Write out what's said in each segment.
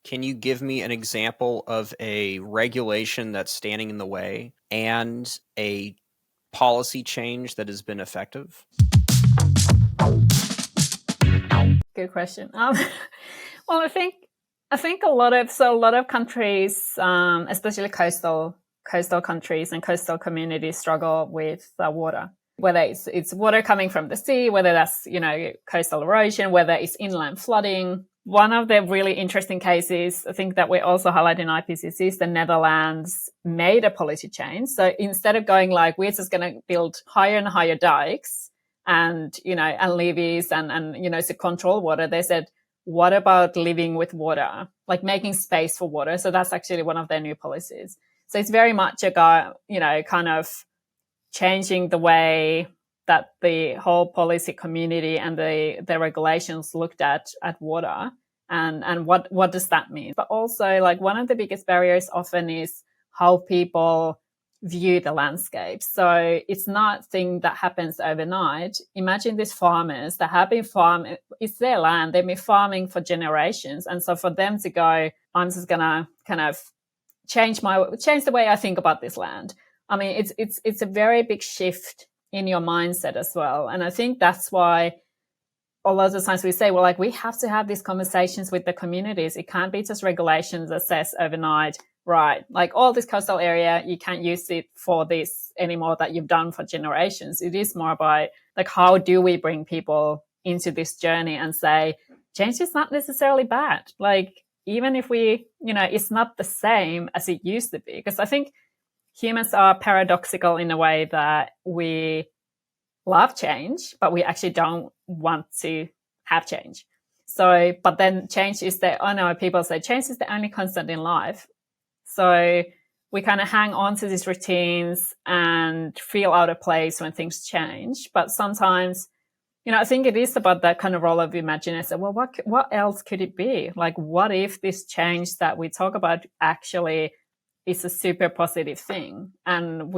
Can you give me an example of a regulation that's standing in the way and a policy change that has been effective? Good question. Well, I think a lot of countries, especially coastal countries and coastal communities, struggle with water. Whether it's water coming from the sea, whether that's coastal erosion, whether it's inland flooding. One of the really interesting cases, I think, that we also highlight in IPCC is the Netherlands made a policy change. So instead of going like, we're just going to build higher and higher dikes and levees and to control water, they said, what about living with water, like making space for water? So that's actually one of their new policies. So it's very much kind of changing the way that the whole policy community and the regulations looked at water and what does that mean. But also, like, one of the biggest barriers often is how people view the landscape. So it's not a thing that happens overnight. Imagine these farmers that have been farming, it's their land, they've been farming for generations. And so for them to go, I'm just gonna kind of change the way I think about this land. I mean, it's a very big shift in your mindset as well. And I think that's why a lot of the times we say, well, like, we have to have these conversations with the communities. It can't be just regulations that says overnight, right, like, all this coastal area, you can't use it for this anymore that you've done for generations. It is more about, like, how do we bring people into this journey and say, change is not necessarily bad. Like, even if we, it's not the same as it used to be. Because I think humans are paradoxical in a way that we love change, but we actually don't want to have change. So, but then change is people say change is the only constant in life. So we kind of hang on to these routines and feel out of place when things change. But sometimes, I think it is about that kind of role of imagination. Well, what else could it be? Like, what if this change that we talk about actually is a super positive thing? And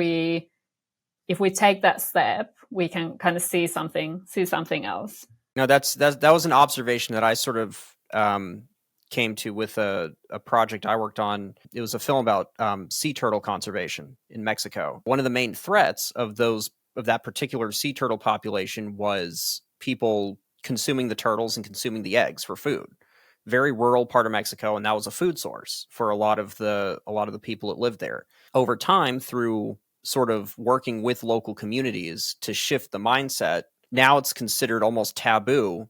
if we take that step, we can kind of see something else. No, that was an observation that I sort of came to with a project I worked on. It was a film about sea turtle conservation in Mexico. One of the main threats of that particular sea turtle population was people consuming the turtles and consuming the eggs for food. Very rural part of Mexico, and that was a food source for a lot of the people that lived there. Over time, through sort of working with local communities to shift the mindset, now it's considered almost taboo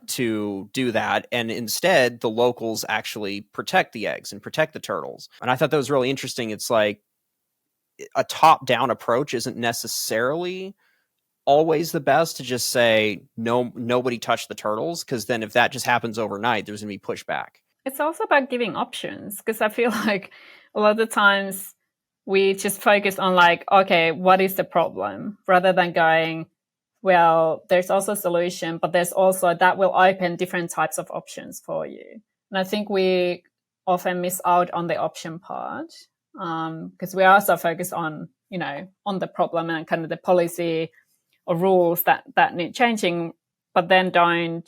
to do that. And instead, the locals actually protect the eggs and protect the turtles. And I thought that was really interesting. It's like a top-down approach isn't necessarily always the best to just say, no, nobody touch the turtles, because then if that just happens overnight, there's going to be pushback. It's also about giving options, because I feel like a lot of the times we just focus on, like, okay, what is the problem? Rather than going, well, there's also a solution, but there's also that will open different types of options for you. And I think we often miss out on the option part, because we are so focused on, on the problem and kind of the policy or rules that need changing, but then don't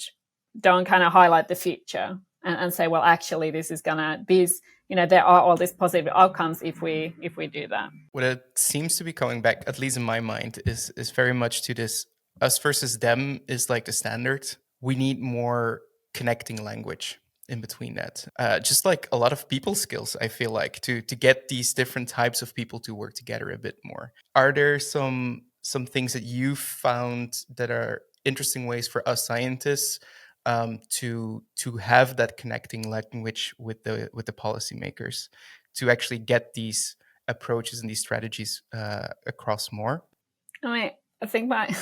kind of highlight the future and say, well, actually, this is there are all these positive outcomes if we do that. What it seems to be coming back, at least in my mind, is very much to this us versus them is like the standard. We need more connecting language in between that. Just like a lot of people skills, I feel like, to get these different types of people to work together a bit more. Are there some things that you found that are interesting ways for us scientists to have that connecting language with the policymakers to actually get these approaches and these strategies across more? I mean, I think my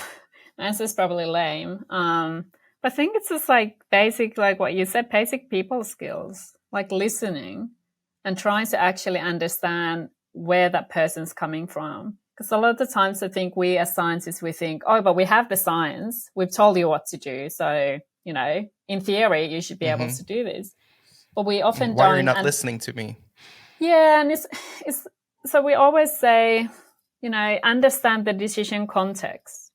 answer is probably lame. But I think it's just like basic, like what you said, basic people skills, like listening and trying to actually understand where that person's coming from. Because a lot of the times I think we as scientists, we think, oh, but we have the science. We've told you what to do. So, in theory, you should be able to do this. But we often Why don't. are you not listening to me? Yeah, and it's so we always say, understand the decision context.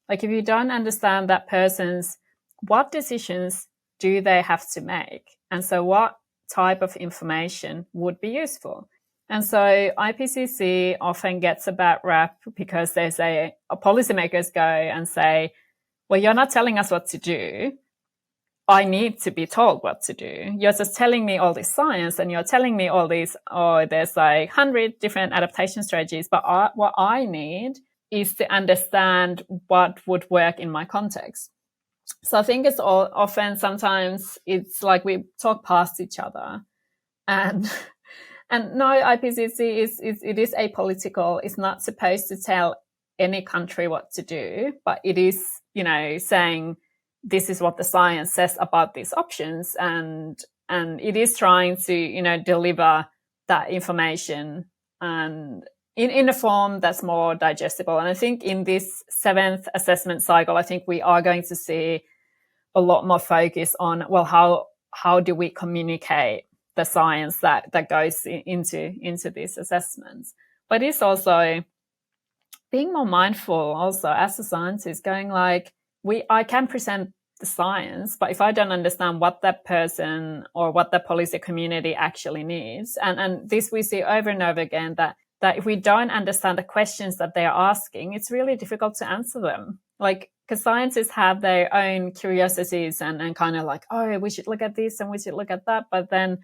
Like, if you don't understand that person's, what decisions do they have to make? And so what type of information would be useful. And so IPCC often gets a bad rap because they say, policymakers go and say, well, you're not telling us what to do. I need to be told what to do. You're just telling me all this science and you're telling me all these, there's like 100 different adaptation strategies. But what I need is to understand what would work in my context. So I think it's sometimes it's like we talk past each other. And no, IPCC is apolitical. It's not supposed to tell any country what to do, but it is, saying this is what the science says about these options, and it is trying to, deliver that information and in a form that's more digestible. And I think in this 7th assessment cycle, I think we are going to see a lot more focus on, well, how do we communicate the science that goes into these assessments. But it's also being more mindful also as a scientist, going like, I can present the science, but if I don't understand what that person or what the policy community actually needs, and this we see over and over again, that if we don't understand the questions that they're asking, it's really difficult to answer them. Like, because scientists have their own curiosities and kind of like, oh, we should look at this and we should look at that. But then,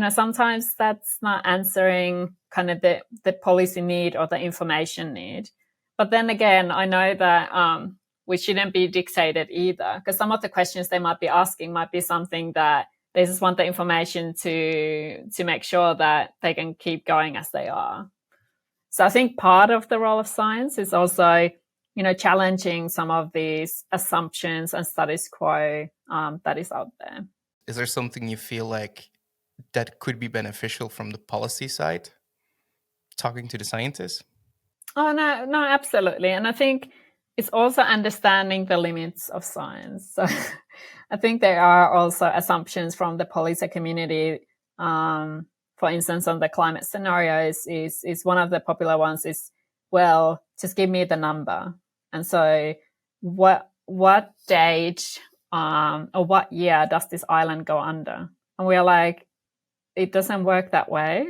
sometimes that's not answering kind of the policy need or the information need. But then again, I know that we shouldn't be dictated either, because some of the questions they might be asking might be something that they just want the information to make sure that they can keep going as they are. So I think part of the role of science is also, challenging some of these assumptions and status quo that is out there. Is there something you feel like that could be beneficial from the policy side, talking to the scientists? Oh, no, absolutely. And I think it's also understanding the limits of science. So I think there are also assumptions from the policy community. For instance, on the climate scenarios is one of the popular ones is, well, just give me the number. And so what date or what year does this island go under? And we're like, it doesn't work that way.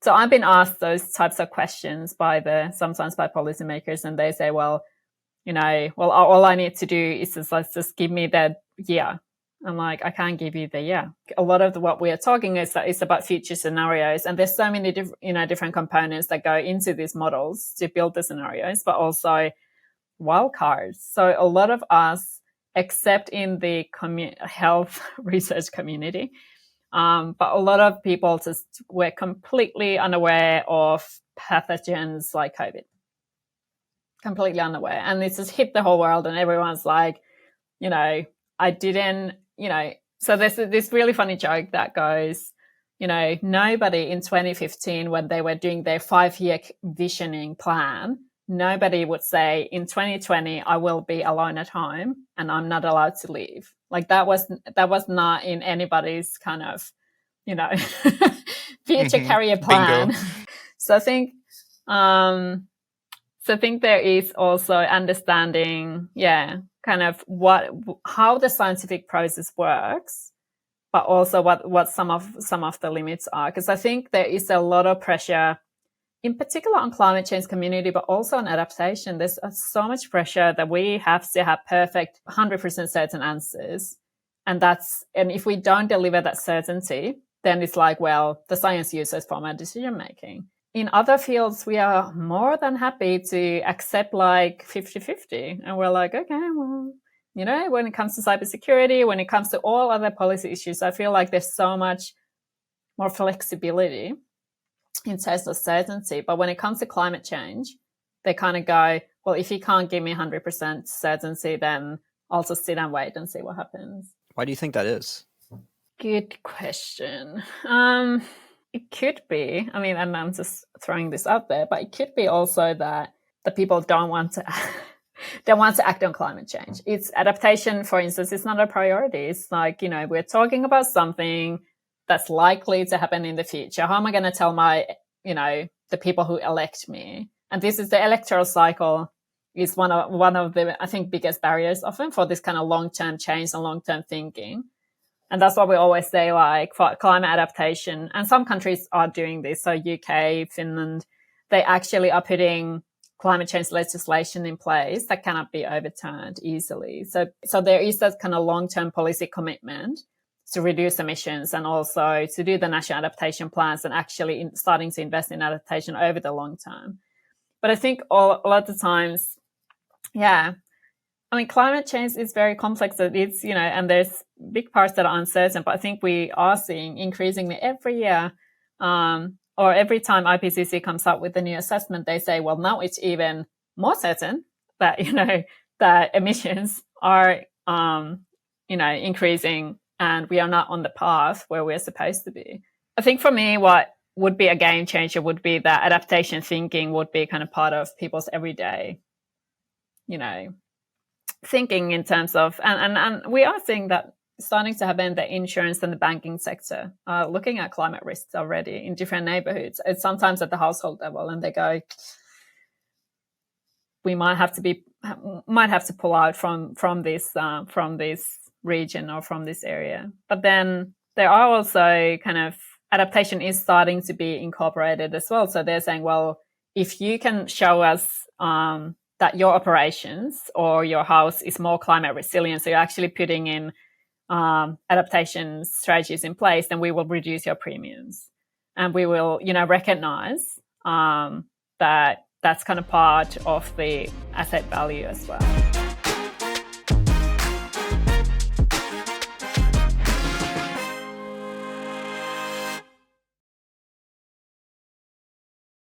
So I've been asked those types of questions sometimes by policymakers, and they say, well, all I need to do is just give me the year. I'm like, I can't give you the year. A lot of what we are talking is about future scenarios, and there's so many different components that go into these models to build the scenarios, but also wildcards. So a lot of us, except in the health research community, but a lot of people just were completely unaware of pathogens like COVID. Completely unaware. And it just hit the whole world, and everyone's like, I didn't, so there's this really funny joke that goes, nobody in 2015, when they were doing their 5-year visioning plan, nobody would say in 2020, I will be alone at home and I'm not allowed to leave. Like that was not in anybody's kind of, future career plan. Bingo. So I think, there is also understanding, kind of how the scientific process works, but also what some of the limits are. Because I think there is a lot of pressure, in particular on climate change community, but also on adaptation. There's so much pressure that we have to have perfect 100% certain answers. And if we don't deliver that certainty, then it's like, well, the science uses for my decision making. In other fields, we are more than happy to accept like 50-50. And we're like, okay, well, when it comes to cybersecurity, when it comes to all other policy issues, I feel like there's so much more flexibility in terms of certainty. But when it comes to climate change, they kind of go, well, if you can't give me 100% certainty, then I'll just sit and wait and see what happens. Why do you think that is? Good question. It could be, and I'm just throwing this out there, but it could be also that the people don't want to act on climate change. It's adaptation, for instance, it's not a priority. It's like, we're talking about something that's likely to happen in the future. How am I going to tell the people who elect me? And this is the electoral cycle is one of the, I think, biggest barriers often for this kind of long-term change and long-term thinking. And that's why we always say, like, for climate adaptation, and some countries are doing this. So UK, Finland, they actually are putting climate change legislation in place that cannot be overturned easily. So there is that kind of long-term policy commitment to reduce emissions and also to do the national adaptation plans and actually starting to invest in adaptation over the long term. But I think a lot of the times, yeah, I mean, climate change is very complex. It's, and there's big parts that are uncertain, but I think we are seeing increasingly every year, or every time IPCC comes up with a new assessment, they say, well, now it's even more certain that, that emissions are, increasing and we are not on the path where we're supposed to be. I think for me, what would be a game changer would be that adaptation thinking would be kind of part of people's everyday, thinking in terms of, and we are seeing that starting to happen in the insurance and the banking sector, looking at climate risks already in different neighborhoods. It's sometimes at the household level, and they go, we might have to pull out from this region or from this area. But then there are also kind of adaptation is starting to be incorporated as well. So they're saying, well, if you can show us that your operations or your house is more climate resilient, so you're actually putting in adaptation strategies in place, then we will reduce your premiums, and we will, recognize that that's kind of part of the asset value as well.